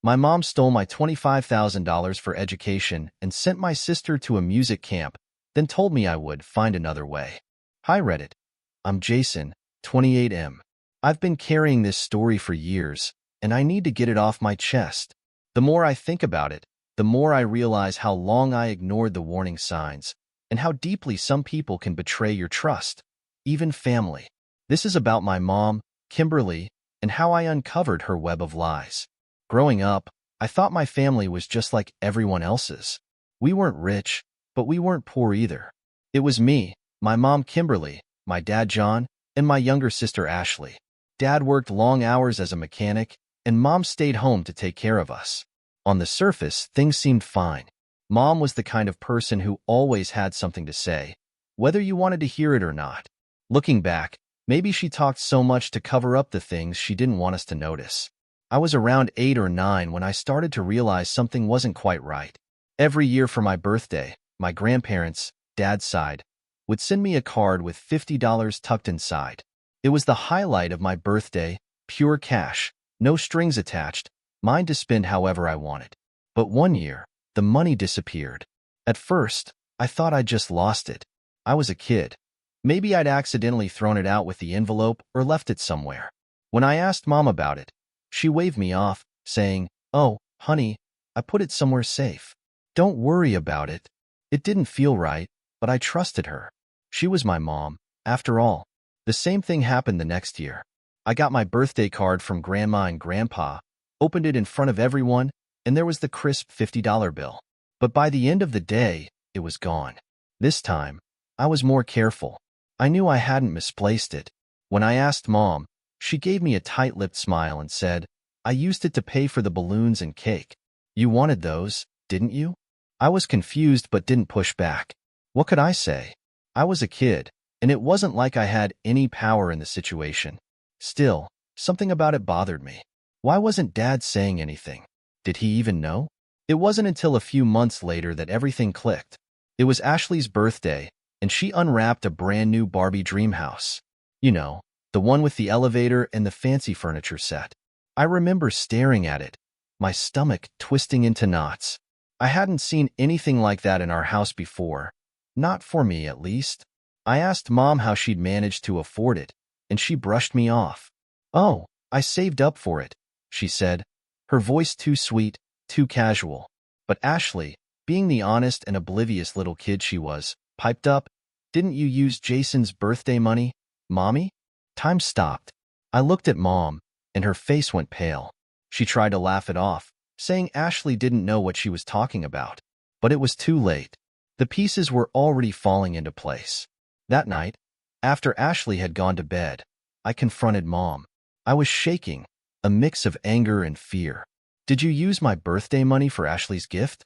My mom stole my $25,000 for education and sent my sister to a music camp, then told me I would find another way. Hi Reddit. I'm Jason, 28M. I've been carrying this story for years, and I need to get it off my chest. The more I think about it, the more I realize how long I ignored the warning signs, and how deeply some people can betray your trust, even family. This is about my mom, Kimberly, and how I uncovered her web of lies. Growing up, I thought my family was just like everyone else's. We weren't rich, but we weren't poor either. It was me, my mom Kimberly, my dad John, and my younger sister Ashley. Dad worked long hours as a mechanic, and Mom stayed home to take care of us. On the surface, things seemed fine. Mom was the kind of person who always had something to say, whether you wanted to hear it or not. Looking back, maybe she talked so much to cover up the things she didn't want us to notice. I was around 8 or 9 when I started to realize something wasn't quite right. Every year for my birthday, my grandparents, Dad's side, would send me a card with $50 tucked inside. It was the highlight of my birthday, pure cash, no strings attached, mine to spend however I wanted. But one year, the money disappeared. At first, I thought I'd just lost it. I was a kid. Maybe I'd accidentally thrown it out with the envelope or left it somewhere. When I asked Mom about it, she waved me off, saying, "Oh, honey, I put it somewhere safe. Don't worry about it." It didn't feel right, but I trusted her. She was my mom, after all. The same thing happened the next year. I got my birthday card from Grandma and Grandpa, opened it in front of everyone, and there was the crisp $50 bill. But by the end of the day, it was gone. This time, I was more careful. I knew I hadn't misplaced it. When I asked Mom, she gave me a tight-lipped smile and said, "I used it to pay for the balloons and cake. You wanted those, didn't you?" I was confused but didn't push back. What could I say? I was a kid, and it wasn't like I had any power in the situation. Still, something about it bothered me. Why wasn't Dad saying anything? Did he even know? It wasn't until a few months later that everything clicked. It was Ashley's birthday, and she unwrapped a brand new Barbie dream house. You know, the one with the elevator and the fancy furniture set. I remember staring at it, my stomach twisting into knots. I hadn't seen anything like that in our house before. Not for me, at least. I asked Mom how she'd managed to afford it, and she brushed me off. "Oh, I saved up for it," she said, her voice too sweet, too casual. But Ashley, being the honest and oblivious little kid she was, piped up, "Didn't you use Jason's birthday money, Mommy?" Time stopped. I looked at Mom, and her face went pale. She tried to laugh it off, saying Ashley didn't know what she was talking about. But it was too late. The pieces were already falling into place. That night, after Ashley had gone to bed, I confronted Mom. I was shaking, a mix of anger and fear. "Did you use my birthday money for Ashley's gift?"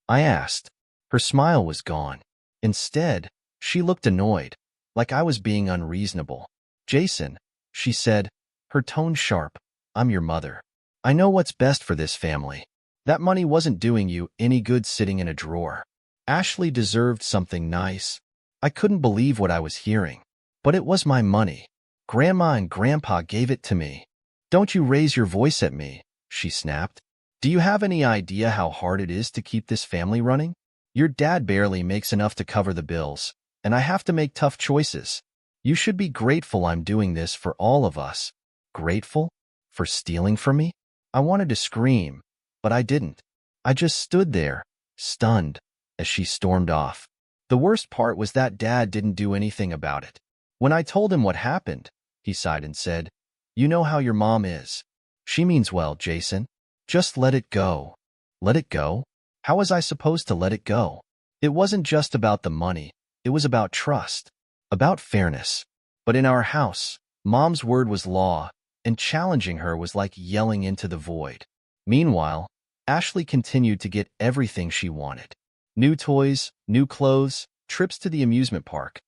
I asked. Her smile was gone. Instead, she looked annoyed, like I was being unreasonable. "Jason," she said, her tone sharp, "I'm your mother. I know what's best for this family. That money wasn't doing you any good sitting in a drawer. Ashley deserved something nice." I couldn't believe what I was hearing. But it was my money. Grandma and Grandpa gave it to me. "Don't you raise your voice at me," she snapped. "Do you have any idea how hard it is to keep this family running? Your dad barely makes enough to cover the bills, and I have to make tough choices. You should be grateful I'm doing this for all of us." Grateful? For stealing from me? I wanted to scream, but I didn't. I just stood there, stunned, as she stormed off. The worst part was that Dad didn't do anything about it. When I told him what happened, he sighed and said, "You know how your mom is. She means well, Jason. Just let it go." Let it go? How was I supposed to let it go? It wasn't just about the money. It was about trust, about fairness. But in our house, Mom's word was law, and challenging her was like yelling into the void. Meanwhile, Ashley continued to get everything she wanted. New toys, new clothes, trips to the amusement park.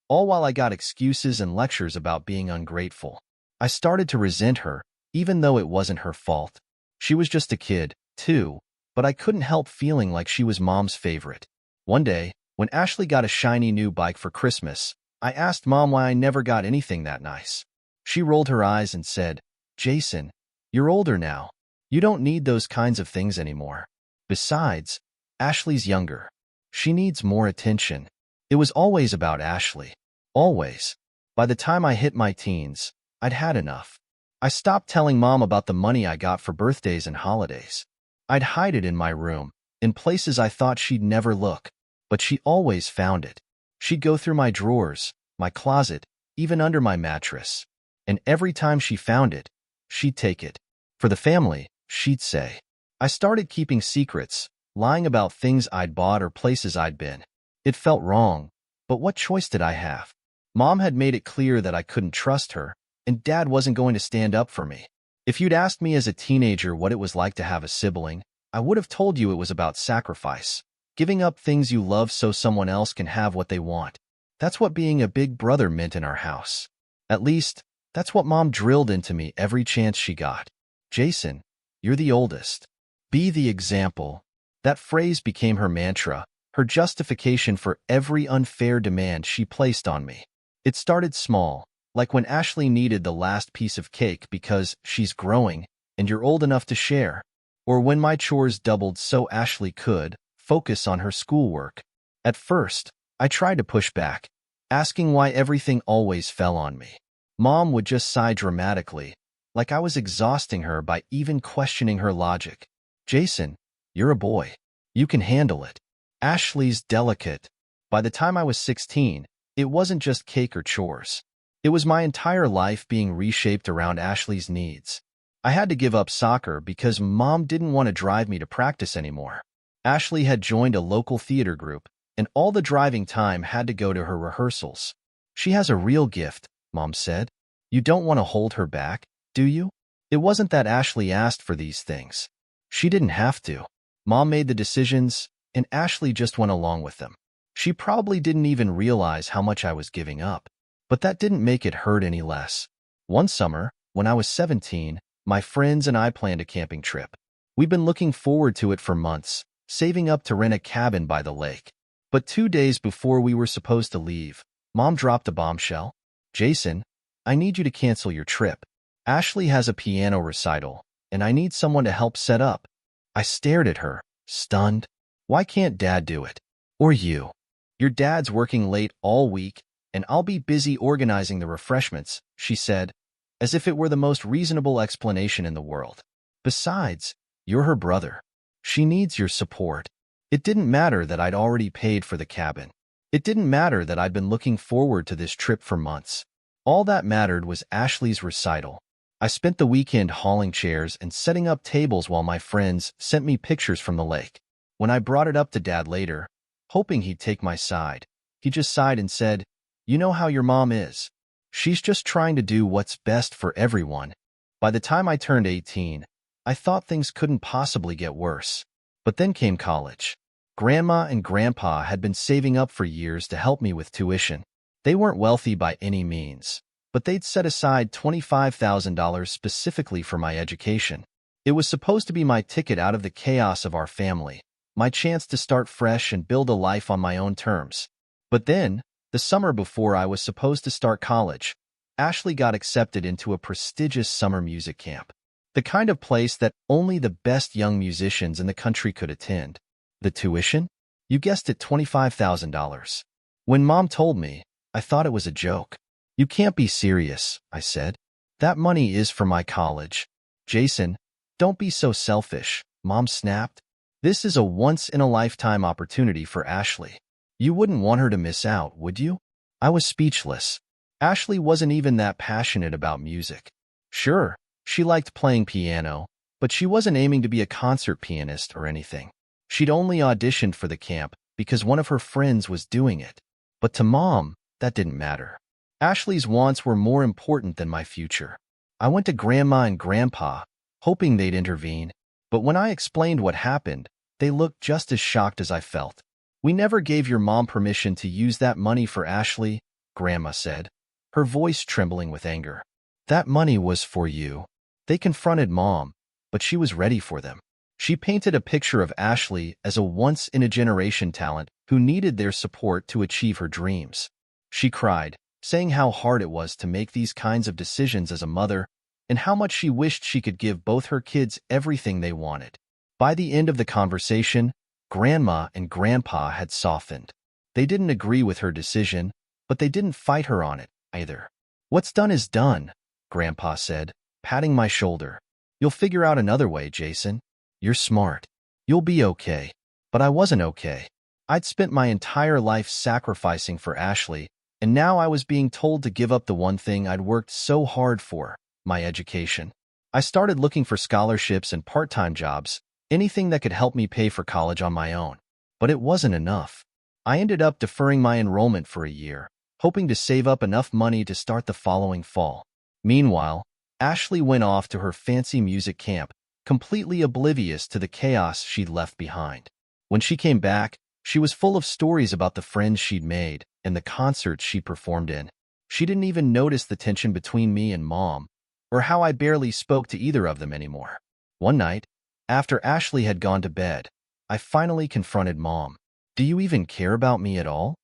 All while I got excuses and lectures about being ungrateful. I started to resent her, even though it wasn't her fault. She was just a kid, too, but I couldn't help feeling like she was Mom's favorite. One day, when Ashley got a shiny new bike for Christmas, I asked Mom why I never got anything that nice. She rolled her eyes and said, "Jason, you're older now. You don't need those kinds of things anymore. Besides, Ashley's younger. She needs more attention. It was always about Ashley. Always. By the time I hit my teens, I'd had enough. I stopped telling Mom about the money I got for birthdays and holidays. I'd hide it in my room, in places I thought she'd never look, but she always found it. She'd go through my drawers, my closet, even under my mattress. And every time she found it, she'd take it. For the family, she'd say. I started keeping secrets, lying about things I'd bought or places I'd been. It felt wrong, but what choice did I have? Mom had made it clear that I couldn't trust her, and Dad wasn't going to stand up for me. If you'd asked me as a teenager what it was like to have a sibling, I would have told you it was about sacrifice, giving up things you love so someone else can have what they want. That's what being a big brother meant in our house. At least, that's what Mom drilled into me every chance she got. Jason, you're the oldest. Be the example. That phrase became her mantra, her justification for every unfair demand she placed on me. It started small, like when Ashley needed the last piece of cake because she's growing and you're old enough to share, or when my chores doubled so Ashley could focus on her schoolwork. At first, I tried to push back, asking why everything always fell on me. Mom would just sigh dramatically, like I was exhausting her by even questioning her logic. Jason, you're a boy. You can handle it. Ashley's delicate. By the time I was 16, it wasn't just cake or chores. It was my entire life being reshaped around Ashley's needs. I had to give up soccer because Mom didn't want to drive me to practice anymore. Ashley had joined a local theater group, and all the driving time had to go to her rehearsals. She has a real gift, Mom said. You don't want to hold her back, do you? It wasn't that Ashley asked for these things. She didn't have to. Mom made the decisions, and Ashley just went along with them. She probably didn't even realize how much I was giving up. But that didn't make it hurt any less. One summer, when I was 17, my friends and I planned a camping trip. We'd been looking forward to it for months, saving up to rent a cabin by the lake. But 2 days before we were supposed to leave, Mom dropped a bombshell. Jason, I need you to cancel your trip. Ashley has a piano recital, and I need someone to help set up. I stared at her, stunned. Why can't Dad do it? Or you? Your dad's working late all week, and I'll be busy organizing the refreshments, she said, as if it were the most reasonable explanation in the world. Besides, you're her brother. She needs your support. It didn't matter that I'd already paid for the cabin. It didn't matter that I'd been looking forward to this trip for months. All that mattered was Ashley's recital. I spent the weekend hauling chairs and setting up tables while my friends sent me pictures from the lake. When I brought it up to Dad later, hoping he'd take my side, he just sighed and said, "You know how your mom is. She's just trying to do what's best for everyone." By the time I turned 18, I thought things couldn't possibly get worse. But then came college. Grandma and Grandpa had been saving up for years to help me with tuition. They weren't wealthy by any means, but they'd set aside $25,000 specifically for my education. It was supposed to be my ticket out of the chaos of our family, my chance to start fresh and build a life on my own terms. But then, the summer before I was supposed to start college, Ashley got accepted into a prestigious summer music camp. The kind of place that only the best young musicians in the country could attend. The tuition? You guessed it, $25,000. When Mom told me, I thought it was a joke. You can't be serious, I said. That money is for my college. Jason, don't be so selfish, Mom snapped. This is a once-in-a-lifetime opportunity for Ashley. You wouldn't want her to miss out, would you? I was speechless. Ashley wasn't even that passionate about music. Sure, she liked playing piano, but she wasn't aiming to be a concert pianist or anything. She'd only auditioned for the camp because one of her friends was doing it. But to Mom, that didn't matter. Ashley's wants were more important than my future. I went to Grandma and Grandpa, hoping they'd intervene, but when I explained what happened, they looked just as shocked as I felt. We never gave your mom permission to use that money for Ashley, Grandma said, her voice trembling with anger. That money was for you. They confronted Mom, but she was ready for them. She painted a picture of Ashley as a once-in-a-generation talent who needed their support to achieve her dreams. She cried, saying how hard it was to make these kinds of decisions as a mother, and how much she wished she could give both her kids everything they wanted. By the end of the conversation, Grandma and Grandpa had softened. They didn't agree with her decision, but they didn't fight her on it either. "What's done is done," Grandpa said, patting my shoulder. "You'll figure out another way, Jason. You're smart. You'll be okay." But I wasn't okay. I'd spent my entire life sacrificing for Ashley, and now I was being told to give up the one thing I'd worked so hard for, my education. I started looking for scholarships and part-time jobs, anything that could help me pay for college on my own. But it wasn't enough. I ended up deferring my enrollment for a year, hoping to save up enough money to start the following fall. Meanwhile, Ashley went off to her fancy music camp, completely oblivious to the chaos she'd left behind. When she came back, she was full of stories about the friends she'd made and the concerts she performed in. She didn't even notice the tension between me and Mom, or how I barely spoke to either of them anymore. One night, after Ashley had gone to bed, I finally confronted Mom. "Do you even care about me at all?"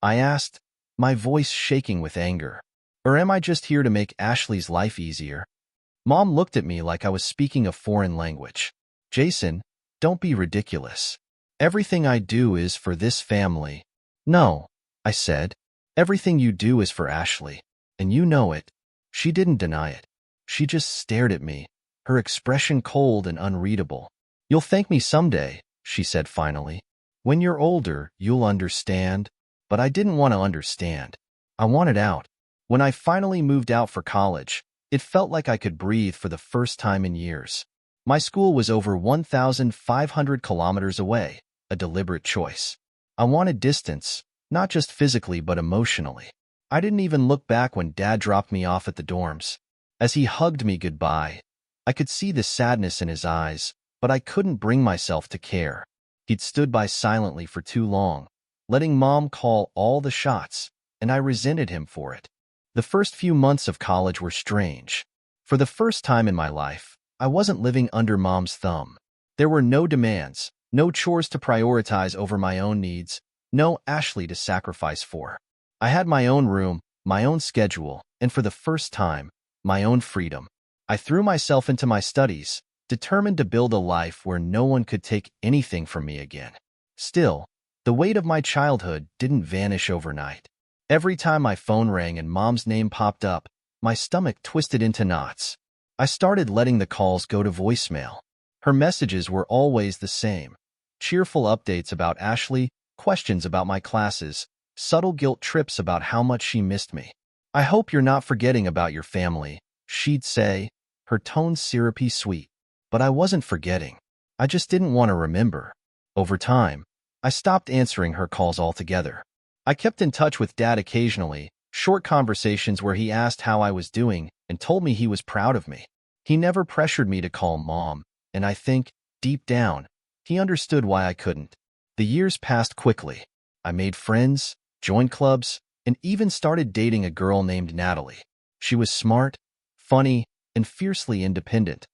I asked, my voice shaking with anger. "Or am I just here to make Ashley's life easier?" Mom looked at me like I was speaking a foreign language. "Jason, don't be ridiculous. Everything I do is for this family." "No," I said. "Everything you do is for Ashley, and you know it." She didn't deny it. She just stared at me, her expression cold and unreadable. "You'll thank me someday," she said finally. "When you're older, you'll understand." But I didn't want to understand. I wanted out. When I finally moved out for college, it felt like I could breathe for the first time in years. My school was over 1,500 kilometers away, a deliberate choice. I wanted distance, not just physically but emotionally. I didn't even look back when Dad dropped me off at the dorms. As he hugged me goodbye, I could see the sadness in his eyes, but I couldn't bring myself to care. He'd stood by silently for too long, letting Mom call all the shots, and I resented him for it. The first few months of college were strange. For the first time in my life, I wasn't living under Mom's thumb. There were no demands, no chores to prioritize over my own needs, no Ashley to sacrifice for. I had my own room, my own schedule, and for the first time, my own freedom. I threw myself into my studies, determined to build a life where no one could take anything from me again. Still, the weight of my childhood didn't vanish overnight. Every time my phone rang and Mom's name popped up, my stomach twisted into knots. I started letting the calls go to voicemail. Her messages were always the same. Cheerful updates about Ashley, questions about my classes, subtle guilt trips about how much she missed me. "I hope you're not forgetting about your family," she'd say, her tone syrupy sweet. But I wasn't forgetting. I just didn't want to remember. Over time, I stopped answering her calls altogether. I kept in touch with Dad occasionally, short conversations where he asked how I was doing and told me he was proud of me. He never pressured me to call Mom, and I think, deep down, he understood why I couldn't. The years passed quickly. I made friends, joined clubs, and even started dating a girl named Natalie. She was smart, funny, and fiercely independent.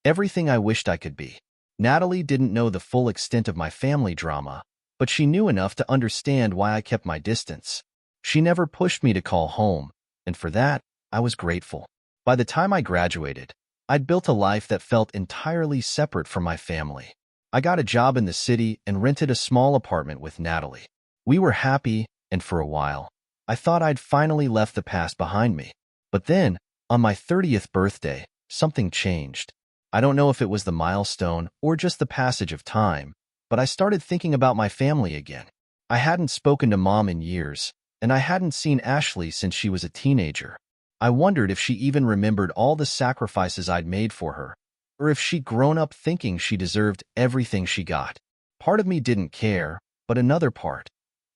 Everything I wished I could be. Natalie didn't know the full extent of my family drama, but she knew enough to understand why I kept my distance. She never pushed me to call home, and for that, I was grateful. By the time I graduated, I'd built a life that felt entirely separate from my family. I got a job in the city and rented a small apartment with Natalie. We were happy, and for a while, I thought I'd finally left the past behind me. But then, on my 30th birthday, something changed. I don't know if it was the milestone or just the passage of time, but I started thinking about my family again. I hadn't spoken to Mom in years, and I hadn't seen Ashley since she was a teenager. I wondered if she even remembered all the sacrifices I'd made for her, or if she'd grown up thinking she deserved everything she got. Part of me didn't care, but another part,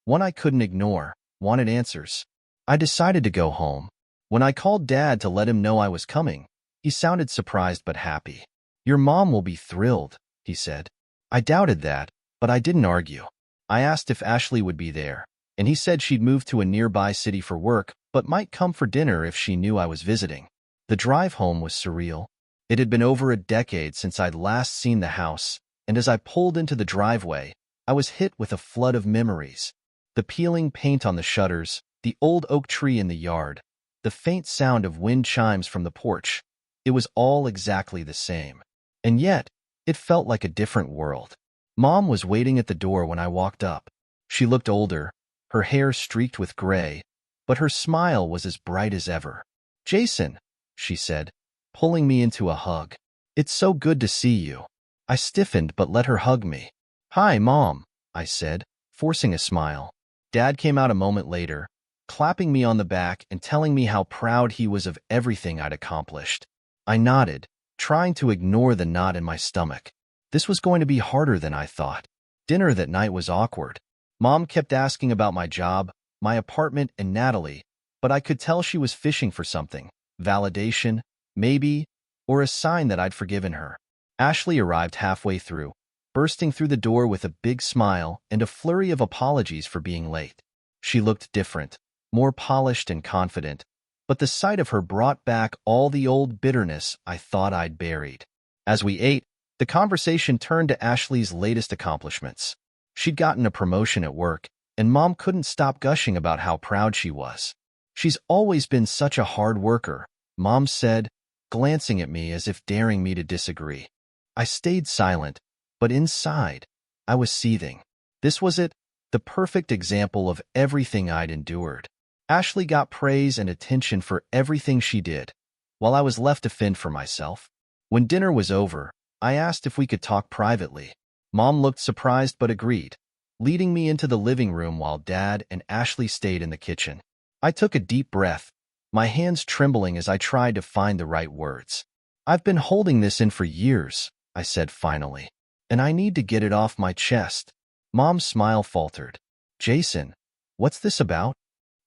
one I couldn't ignore, wanted answers. I decided to go home. When I called Dad to let him know I was coming, he sounded surprised but happy. "Your mom will be thrilled," he said. I doubted that, but I didn't argue. I asked if Ashley would be there, and he said she'd moved to a nearby city for work, but might come for dinner if she knew I was visiting. The drive home was surreal. It had been over a decade since I'd last seen the house, and as I pulled into the driveway, I was hit with a flood of memories. The peeling paint on the shutters, the old oak tree in the yard, the faint sound of wind chimes from the porch. It was all exactly the same. And yet, it felt like a different world. Mom was waiting at the door when I walked up. She looked older, her hair streaked with gray, but her smile was as bright as ever. "Jason," she said, pulling me into a hug. "It's so good to see you." I stiffened but let her hug me. "Hi, Mom," I said, forcing a smile. Dad came out a moment later, clapping me on the back and telling me how proud he was of everything I'd accomplished. I nodded, trying to ignore the knot in my stomach. This was going to be harder than I thought. Dinner that night was awkward. Mom kept asking about my job, my apartment, and Natalie, but I could tell she was fishing for something. Validation, maybe, or a sign that I'd forgiven her. Ashley arrived halfway through, bursting through the door with a big smile and a flurry of apologies for being late. She looked different, more polished and confident, but the sight of her brought back all the old bitterness I thought I'd buried. As we ate, the conversation turned to Ashley's latest accomplishments. She'd gotten a promotion at work, and Mom couldn't stop gushing about how proud she was. "She's always been such a hard worker," Mom said, glancing at me as if daring me to disagree. I stayed silent, but inside, I was seething. This was it, the perfect example of everything I'd endured. Ashley got praise and attention for everything she did, while I was left to fend for myself. When dinner was over, I asked if we could talk privately. Mom looked surprised but agreed, leading me into the living room while Dad and Ashley stayed in the kitchen. I took a deep breath, my hands trembling as I tried to find the right words. "I've been holding this in for years," I said finally, "and I need to get it off my chest." Mom's smile faltered. "Jason, what's this about?"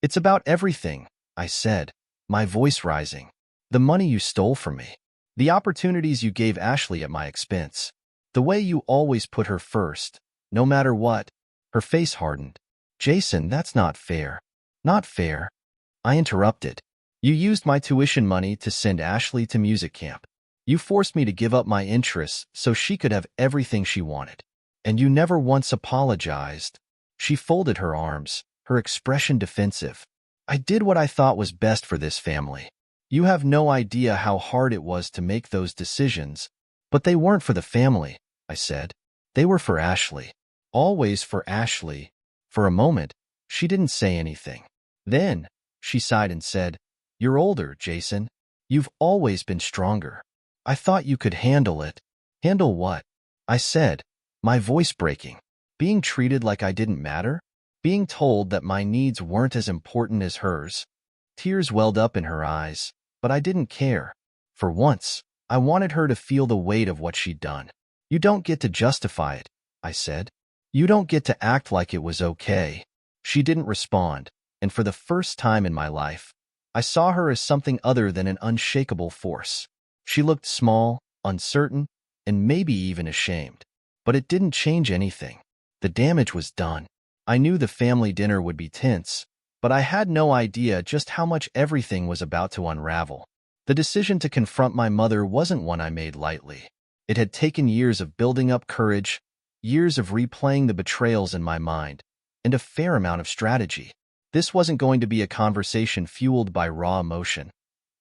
"It's about everything," I said, my voice rising. "The money you stole from me. The opportunities you gave Ashley at my expense. The way you always put her first, no matter what." Her face hardened. "Jason, that's not fair." "Not fair," I interrupted. "You used my tuition money to send Ashley to music camp. You forced me to give up my interests so she could have everything she wanted. And you never once apologized." She folded her arms, her expression defensive. "I did what I thought was best for this family. You have no idea how hard it was to make those decisions, but they weren't for the family," I said. "They were for Ashley. Always for Ashley." For a moment, she didn't say anything. Then, she sighed and said, "You're older, Jason. You've always been stronger. I thought you could handle it." "Handle what?" I said, my voice breaking. Being treated like I didn't matter? Being told that my needs weren't as important as hers? Tears welled up in her eyes, but I didn't care. For once, I wanted her to feel the weight of what she'd done. "You don't get to justify it," I said. "You don't get to act like it was okay." She didn't respond, and for the first time in my life, I saw her as something other than an unshakable force. She looked small, uncertain, and maybe even ashamed. But it didn't change anything. The damage was done. I knew the family dinner would be tense, but I had no idea just how much everything was about to unravel. The decision to confront my mother wasn't one I made lightly. It had taken years of building up courage, years of replaying the betrayals in my mind, and a fair amount of strategy. This wasn't going to be a conversation fueled by raw emotion.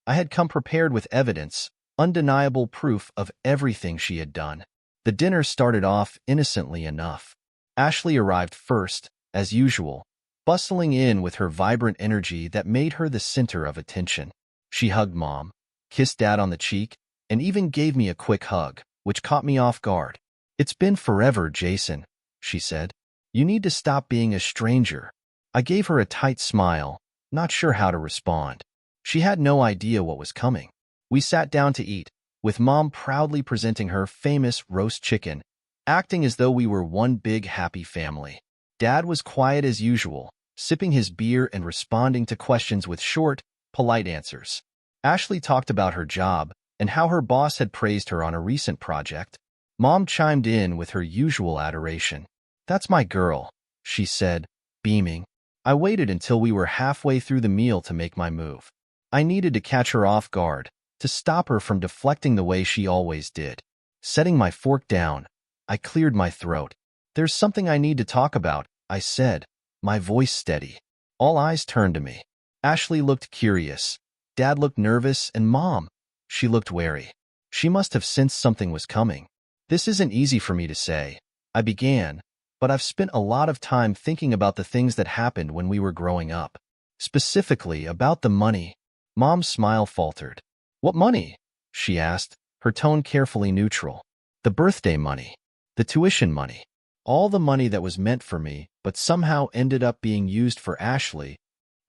I had come prepared with evidence, undeniable proof of everything she had done. The dinner started off innocently enough. Ashley arrived first, as usual, bustling in with her vibrant energy that made her the center of attention. She hugged Mom, kissed Dad on the cheek, and even gave me a quick hug, which caught me off guard. "It's been forever, Jason," she said. "You need to stop being a stranger." I gave her a tight smile, not sure how to respond. She had no idea what was coming. We sat down to eat, with Mom proudly presenting her famous roast chicken, acting as though we were one big happy family. Dad was quiet as usual, sipping his beer and responding to questions with short, polite answers. Ashley talked about her job and how her boss had praised her on a recent project. Mom chimed in with her usual adoration. "That's my girl," she said, beaming. I waited until we were halfway through the meal to make my move. I needed to catch her off guard, to stop her from deflecting the way she always did. Setting my fork down, I cleared my throat. "There's something I need to talk about," I said, my voice steady. All eyes turned to me. Ashley looked curious, Dad looked nervous, and Mom, She looked wary. She must have sensed something was coming. This isn't easy for me to say, I began, but I've spent a lot of time thinking about the things that happened when we were growing up. Specifically, about the money. Mom's smile faltered. What money? She asked, her tone carefully neutral. The birthday money. The tuition money. All the money that was meant for me, but somehow ended up being used for Ashley.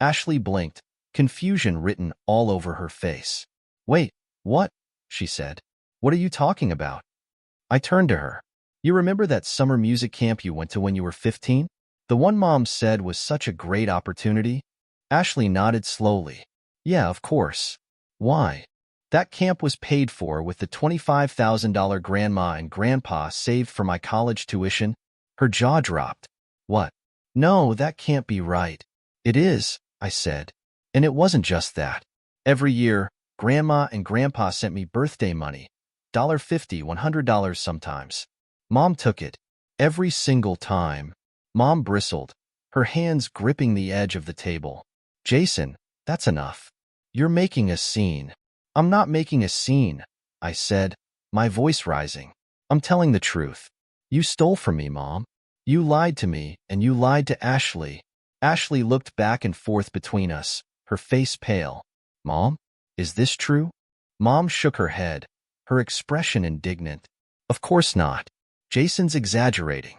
Ashley blinked, confusion written all over her face. Wait, what? She said. What are you talking about? I turned to her. You remember that summer music camp you went to when you were 15? The one Mom said was such a great opportunity? Ashley nodded slowly. Yeah, of course. Why? That camp was paid for with the $25,000 Grandma and Grandpa saved for my college tuition. Her jaw dropped. What? No, that can't be right. It is, I said. And it wasn't just that. Every year, Grandma and Grandpa sent me birthday money. $50, $100 sometimes. Mom took it. Every single time. Mom bristled, her hands gripping the edge of the table. Jason, that's enough. You're making a scene. I'm not making a scene, I said, my voice rising. I'm telling the truth. You stole from me, Mom. You lied to me, and you lied to Ashley. Ashley looked back and forth between us, her face pale. Mom, is this true? Mom shook her head, her expression indignant. Of course not. Jason's exaggerating.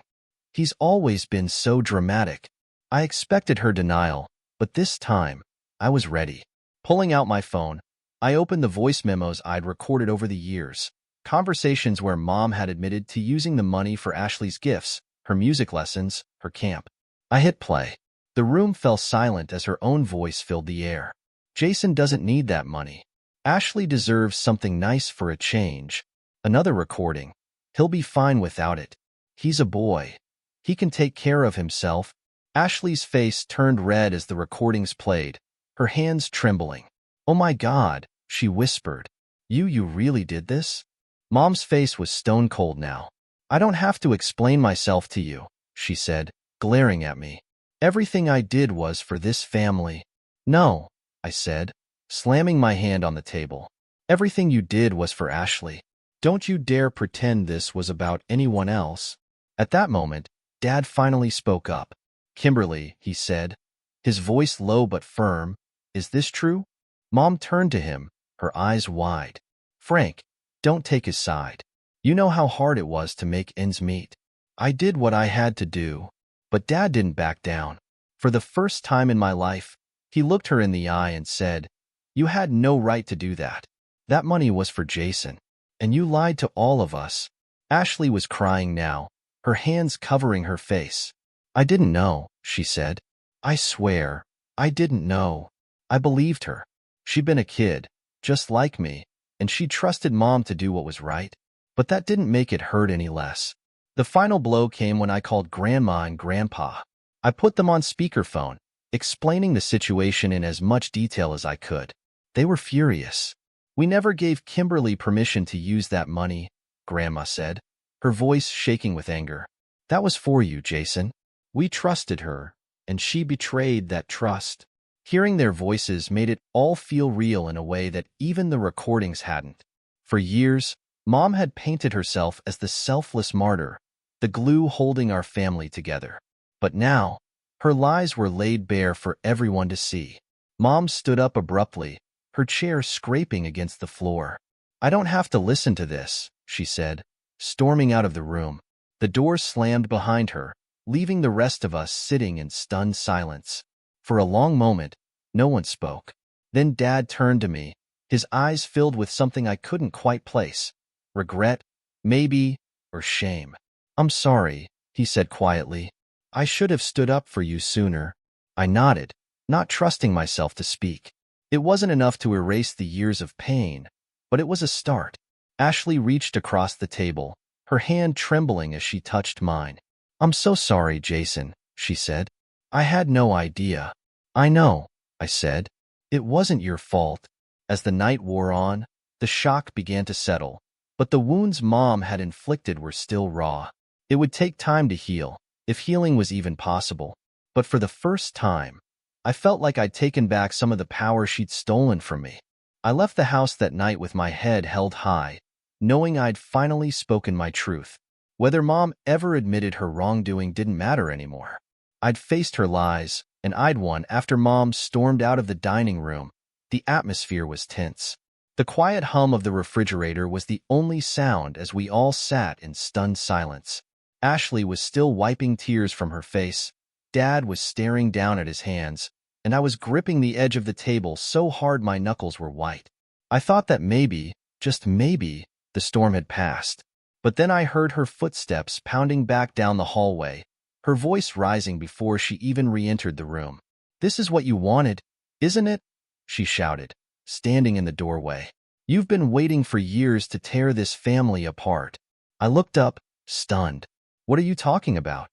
He's always been so dramatic. I expected her denial, but this time, I was ready. Pulling out my phone, I opened the voice memos I'd recorded over the years, conversations where Mom had admitted to using the money for Ashley's gifts, her music lessons, her camp. I hit play. The room fell silent as her own voice filled the air. Jason doesn't need that money. Ashley deserves something nice for a change. Another recording. He'll be fine without it. He's a boy. He can take care of himself. Ashley's face turned red as the recordings played, her hands trembling. Oh my God, she whispered. You really did this? Mom's face was stone cold now. I don't have to explain myself to you, she said, glaring at me. Everything I did was for this family. No, I said, slamming my hand on the table. Everything you did was for Ashley. Don't you dare pretend this was about anyone else. At that moment, Dad finally spoke up. Kimberly, he said, his voice low but firm, is this true? Mom turned to him, her eyes wide. Frank, don't take his side. You know how hard it was to make ends meet. I did what I had to do. But Dad didn't back down. For the first time in my life, he looked her in the eye and said, You had no right to do that. That money was for Jason. And you lied to all of us. Ashley was crying now, her hands covering her face. I didn't know, she said. I swear, I didn't know. I believed her. She'd been a kid, just like me, and she trusted Mom to do what was right. But that didn't make it hurt any less. The final blow came when I called Grandma and Grandpa. I put them on speakerphone, explaining the situation in as much detail as I could. They were furious. We never gave Kimberly permission to use that money, Grandma said, her voice shaking with anger. That was for you, Jason. We trusted her, and she betrayed that trust. Hearing their voices made it all feel real in a way that even the recordings hadn't. For years, Mom had painted herself as the selfless martyr, the glue holding our family together. But now, her lies were laid bare for everyone to see. Mom stood up abruptly, her chair scraping against the floor. I don't have to listen to this, she said, storming out of the room. The door slammed behind her, leaving the rest of us sitting in stunned silence. For a long moment, no one spoke. Then Dad turned to me, his eyes filled with something I couldn't quite place. Regret, maybe, or shame. I'm sorry, he said quietly. I should have stood up for you sooner. I nodded, not trusting myself to speak. It wasn't enough to erase the years of pain, but it was a start. Ashley reached across the table, her hand trembling as she touched mine. I'm so sorry, Jason, she said. I had no idea. I know, I said. It wasn't your fault. As the night wore on, the shock began to settle, but the wounds Mom had inflicted were still raw. It would take time to heal, if healing was even possible. But for the first time, I felt like I'd taken back some of the power she'd stolen from me. I left the house that night with my head held high, knowing I'd finally spoken my truth. Whether Mom ever admitted her wrongdoing didn't matter anymore. I'd faced her lies, and I'd won. After Mom stormed out of the dining room, the atmosphere was tense. The quiet hum of the refrigerator was the only sound as we all sat in stunned silence. Ashley was still wiping tears from her face. Dad was staring down at his hands, and I was gripping the edge of the table so hard my knuckles were white. I thought that maybe, just maybe, the storm had passed. But then I heard her footsteps pounding back down the hallway, her voice rising before she even re-entered the room. "This is what you wanted, isn't it?" she shouted, standing in the doorway. "You've been waiting for years to tear this family apart." I looked up, stunned. "What are you talking about?"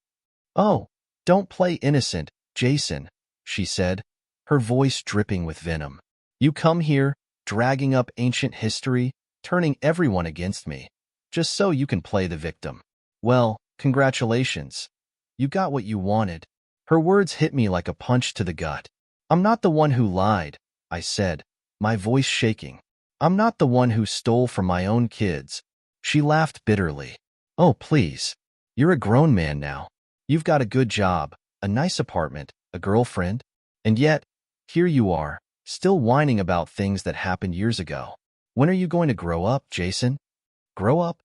"Oh, don't play innocent, Jason," she said, her voice dripping with venom. "You come here, dragging up ancient history, turning everyone against me, just so you can play the victim. Well, congratulations. You got what you wanted." Her words hit me like a punch to the gut. "I'm not the one who lied," I said, my voice shaking. "I'm not the one who stole from my own kids." She laughed bitterly. "Oh, please. You're a grown man now. You've got a good job, a nice apartment, a girlfriend. And yet, here you are, still whining about things that happened years ago. When are you going to grow up, Jason?" "Grow up?"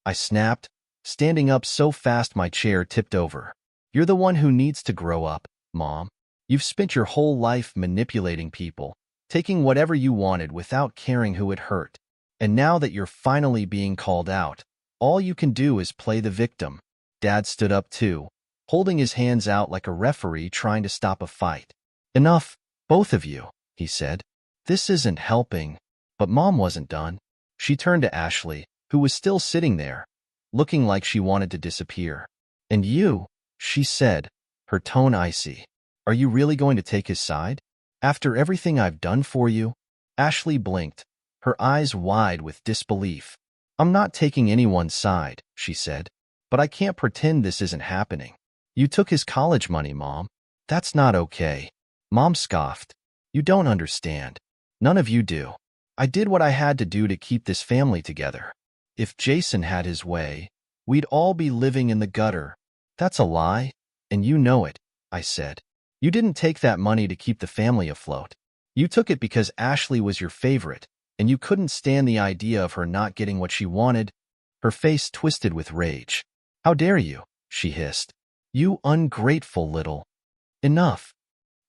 I snapped, standing up so fast my chair tipped over. "You're the one who needs to grow up, Mom. You've spent your whole life manipulating people, taking whatever you wanted without caring who it hurt. And now that you're finally being called out, all you can do is play the victim." Dad stood up too, holding his hands out like a referee trying to stop a fight. "Enough, both of you," he said. "This isn't helping." But Mom wasn't done. She turned to Ashley, who was still sitting there, looking like she wanted to disappear. "And you," she said, her tone icy. "Are you really going to take his side? After everything I've done for you?" Ashley blinked, her eyes wide with disbelief. "I'm not taking anyone's side," she said. "But I can't pretend this isn't happening. You took his college money, Mom. That's not okay." Mom scoffed. "You don't understand. None of you do. I did what I had to do to keep this family together. If Jason had his way, we'd all be living in the gutter." "That's a lie, and you know it," I said. "You didn't take that money to keep the family afloat. You took it because Ashley was your favorite, and you couldn't stand the idea of her not getting what she wanted." Her face twisted with rage. "How dare you?" she hissed. "You ungrateful little—" "Enough."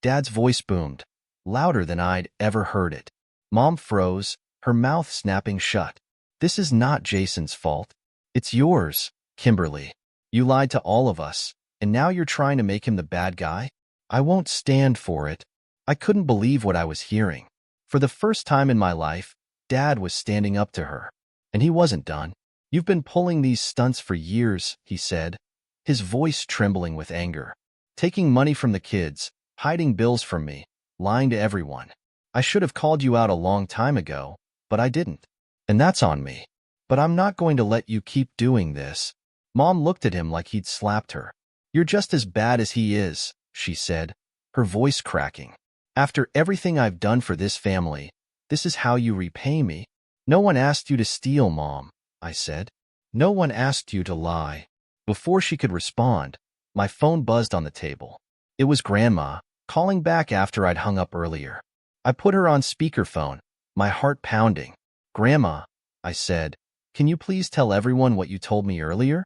Dad's voice boomed, louder than I'd ever heard it. Mom froze, her mouth snapping shut. "This is not Jason's fault. It's yours, Kimberly. You lied to all of us, and now you're trying to make him the bad guy? I won't stand for it." I couldn't believe what I was hearing. For the first time in my life, Dad was standing up to her. And he wasn't done. "You've been pulling these stunts for years," he said, his voice trembling with anger. "Taking money from the kids, hiding bills from me, lying to everyone. I should have called you out a long time ago, but I didn't. And that's on me. But I'm not going to let you keep doing this." Mom looked at him like he'd slapped her. "You're just as bad as he is," she said, her voice cracking. "After everything I've done for this family, this is how you repay me?" "No one asked you to steal, Mom," I said. "No one asked you to lie." Before she could respond, my phone buzzed on the table. It was Grandma, calling back after I'd hung up earlier. I put her on speakerphone, my heart pounding. "Grandma," I said, "can you please tell everyone what you told me earlier?"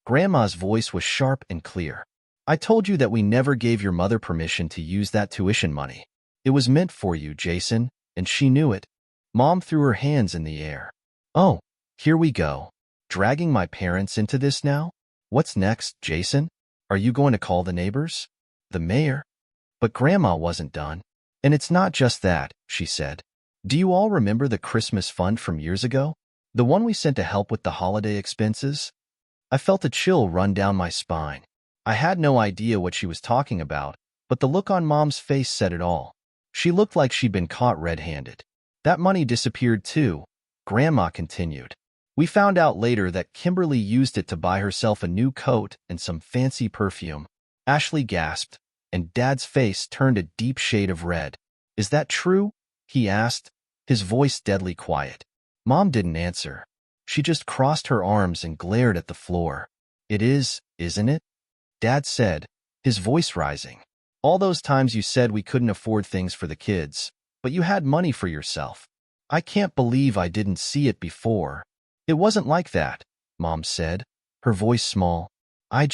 Grandma's voice was sharp and clear. "I told you that we never gave your mother permission to use that tuition money. It was meant for you, Jason, and she knew it." Mom threw her hands in the air. "Oh, here we go. Dragging my parents into this now? What's next, Jason? Are you going to call the neighbors? The mayor?" But Grandma wasn't done. "And it's not just that," she said. "Do you all remember the Christmas fund from years ago? The one we sent to help with the holiday expenses?" I felt a chill run down my spine. I had no idea what she was talking about, but the look on Mom's face said it all. She looked like she'd been caught red-handed. "That money disappeared too," Grandma continued. "We found out later that Kimberly used it to buy herself a new coat and some fancy perfume." Ashley gasped, and Dad's face turned a deep shade of red. "Is that true?" he asked, his voice deadly quiet. Mom didn't answer. She just crossed her arms and glared at the floor. It is, isn't it? Dad said, his voice rising. All those times you said we couldn't afford things for the kids, but you had money for yourself. I can't believe I didn't see it before. It wasn't like that, Mom said, her voice small. I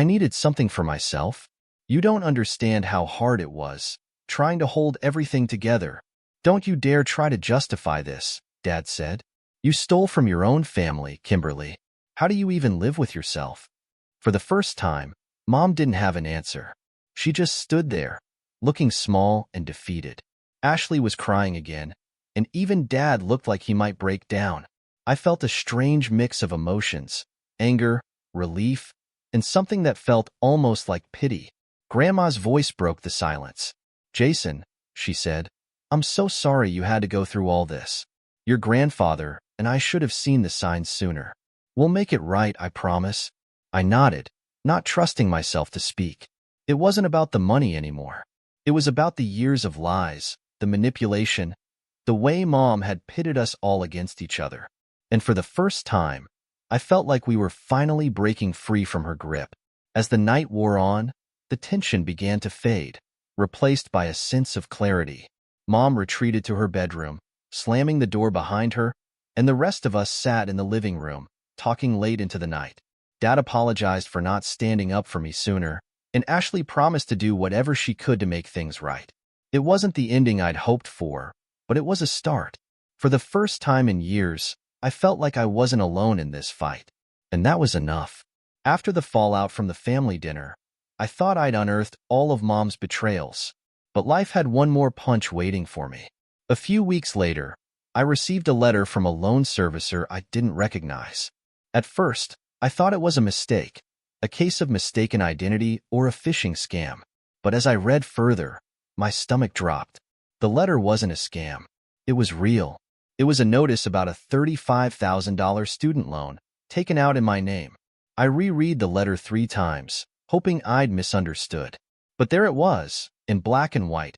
needed something for myself. You don't understand how hard it was, trying to hold everything together. Don't you dare try to justify this, Dad said. You stole from your own family, Kimberly. How do you even live with yourself? For the first time, Mom didn't have an answer. She just stood there, looking small and defeated. Ashley was crying again, and even Dad looked like he might break down. I felt a strange mix of emotions, anger, relief, and something that felt almost like pity. Grandma's voice broke the silence. Jason, she said, I'm so sorry you had to go through all this. Your grandfather and I should have seen the signs sooner. We'll make it right, I promise. I nodded, not trusting myself to speak. It wasn't about the money anymore. It was about the years of lies, the manipulation, the way Mom had pitted us all against each other. And for the first time, I felt like we were finally breaking free from her grip. As the night wore on, the tension began to fade, replaced by a sense of clarity. Mom retreated to her bedroom, slamming the door behind her, and the rest of us sat in the living room, talking late into the night. Dad apologized for not standing up for me sooner, and Ashley promised to do whatever she could to make things right. It wasn't the ending I'd hoped for, but it was a start. For the first time in years, I felt like I wasn't alone in this fight, and that was enough. After the fallout from the family dinner, I thought I'd unearthed all of Mom's betrayals, but life had one more punch waiting for me. A few weeks later, I received a letter from a loan servicer I didn't recognize. At first, I thought it was a mistake, a case of mistaken identity or a phishing scam. But as I read further, my stomach dropped. The letter wasn't a scam. It was real. It was a notice about a $35,000 student loan taken out in my name. I reread the letter 3 times, hoping I'd misunderstood. But there it was, in black and white,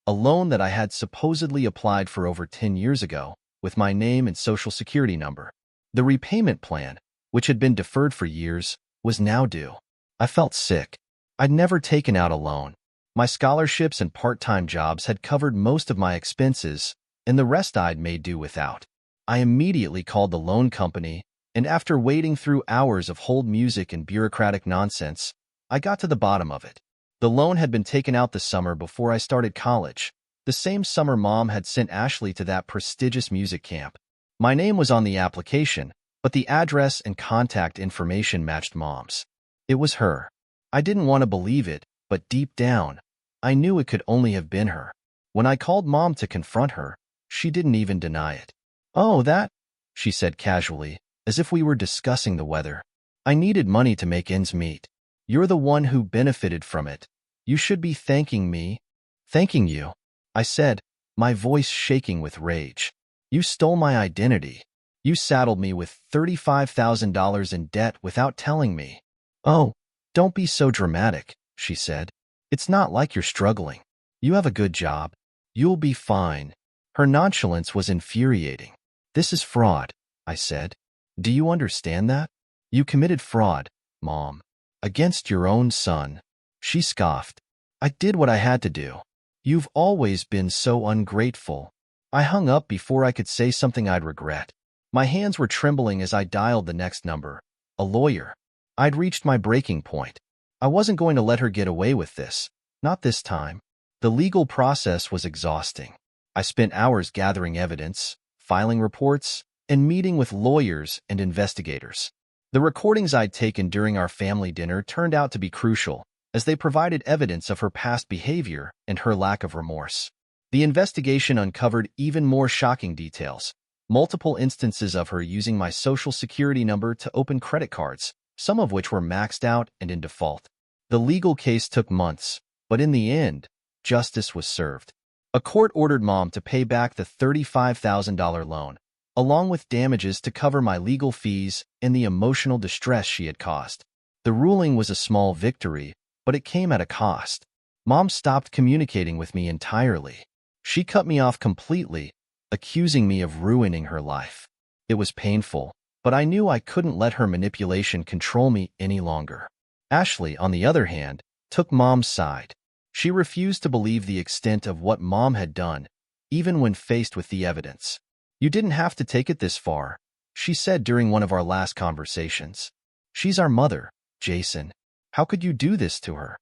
a loan that I had supposedly applied for over 10 years ago, with my name and social security number. The repayment plan, which had been deferred for years, was now due. I felt sick. I'd never taken out a loan. My scholarships and part-time jobs had covered most of my expenses, and the rest I'd made do without. I immediately called the loan company, and after wading through hours of hold music and bureaucratic nonsense, I got to the bottom of it. The loan had been taken out the summer before I started college, the same summer Mom had sent Ashley to that prestigious music camp. My name was on the application, but the address and contact information matched Mom's. It was her. I didn't want to believe it, but deep down, I knew it could only have been her. When I called Mom to confront her, she didn't even deny it. "Oh, that," she said casually, as if we were discussing the weather. "I needed money to make ends meet. You're the one who benefited from it. You should be thanking me." "Thanking you," I said, my voice shaking with rage. "You stole my identity. You saddled me with $35,000 in debt without telling me." "Oh, don't be so dramatic," she said. "It's not like you're struggling. You have a good job. You'll be fine." Her nonchalance was infuriating. "This is fraud," I said. "Do you understand that? You committed fraud, Mom, against your own son." She scoffed. "I did what I had to do. You've always been so ungrateful." I hung up before I could say something I'd regret. My hands were trembling as I dialed the next number, a lawyer. I'd reached my breaking point. I wasn't going to let her get away with this, not this time. The legal process was exhausting. I spent hours gathering evidence, filing reports, and meeting with lawyers and investigators. The recordings I'd taken during our family dinner turned out to be crucial, as they provided evidence of her past behavior and her lack of remorse. The investigation uncovered even more shocking details, multiple instances of her using my social security number to open credit cards, some of which were maxed out and in default. The legal case took months, but in the end, justice was served. A court ordered Mom to pay back the $35,000 loan, along with damages to cover my legal fees and the emotional distress she had caused. The ruling was a small victory, but it came at a cost. Mom stopped communicating with me entirely. She cut me off completely, accusing me of ruining her life. It was painful, but I knew I couldn't let her manipulation control me any longer. Ashley, on the other hand, took Mom's side. She refused to believe the extent of what Mom had done, even when faced with the evidence. "You didn't have to take it this far," she said during one of our last conversations. "She's our mother, Jason. How could you do this to her?"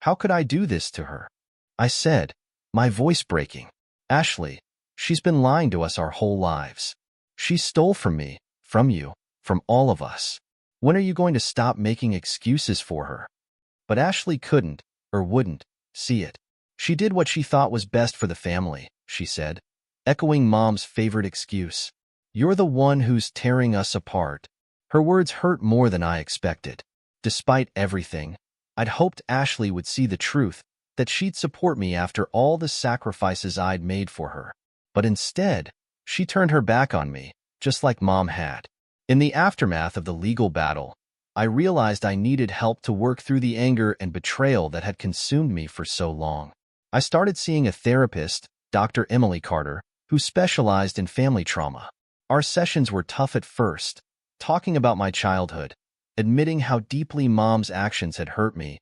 "How could I do this to her?" I said, my voice breaking. "Ashley, she's been lying to us our whole lives. She stole from me, from you, from all of us. When are you going to stop making excuses for her?" But Ashley couldn't, or wouldn't, see it. "She did what she thought was best for the family," she said, echoing Mom's favorite excuse. "You're the one who's tearing us apart." Her words hurt more than I expected. Despite everything, I'd hoped Ashley would see the truth, that she'd support me after all the sacrifices I'd made for her. But instead, she turned her back on me, just like Mom had. In the aftermath of the legal battle, I realized I needed help to work through the anger and betrayal that had consumed me for so long. I started seeing a therapist, Dr. Emily Carter, who specialized in family trauma. Our sessions were tough at first, talking about my childhood, admitting how deeply Mom's actions had hurt me,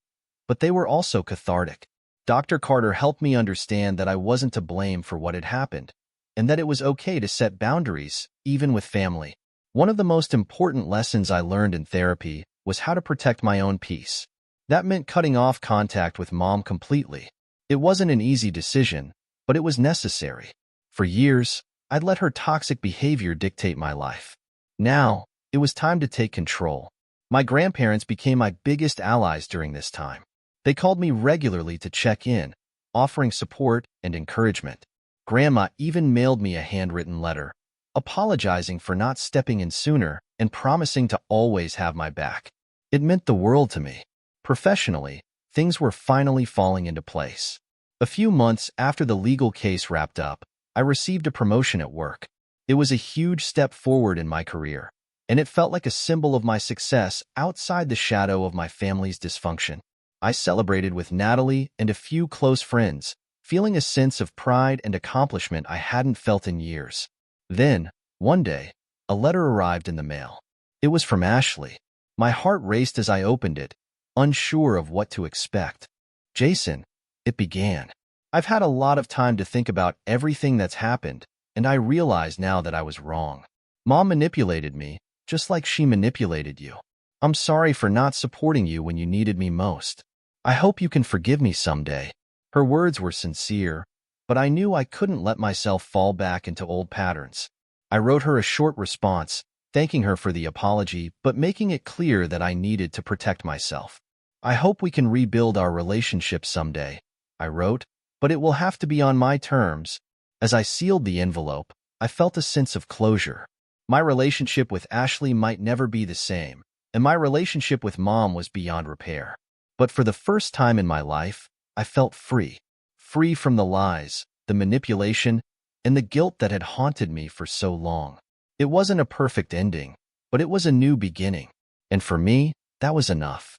but they were also cathartic. Dr. Carter helped me understand that I wasn't to blame for what had happened, and that it was okay to set boundaries, even with family. One of the most important lessons I learned in therapy was how to protect my own peace. That meant cutting off contact with Mom completely. It wasn't an easy decision, but it was necessary. For years, I'd let her toxic behavior dictate my life. Now, it was time to take control. My grandparents became my biggest allies during this time. They called me regularly to check in, offering support and encouragement. Grandma even mailed me a handwritten letter, apologizing for not stepping in sooner and promising to always have my back. It meant the world to me. Professionally, things were finally falling into place. A few months after the legal case wrapped up, I received a promotion at work. It was a huge step forward in my career, and it felt like a symbol of my success outside the shadow of my family's dysfunction. I celebrated with Natalie and a few close friends, feeling a sense of pride and accomplishment I hadn't felt in years. Then, one day, a letter arrived in the mail. It was from Ashley. My heart raced as I opened it, unsure of what to expect. "Jason," it began, "I've had a lot of time to think about everything that's happened, and I realize now that I was wrong. Mom manipulated me, just like she manipulated you. I'm sorry for not supporting you when you needed me most. I hope you can forgive me someday." Her words were sincere, but I knew I couldn't let myself fall back into old patterns. I wrote her a short response, thanking her for the apology, but making it clear that I needed to protect myself. "I hope we can rebuild our relationship someday," I wrote, "but it will have to be on my terms." As I sealed the envelope, I felt a sense of closure. My relationship with Ashley might never be the same, and my relationship with Mom was beyond repair. But for the first time in my life, I felt free. Free from the lies, the manipulation, and the guilt that had haunted me for so long. It wasn't a perfect ending, but it was a new beginning. And for me, that was enough.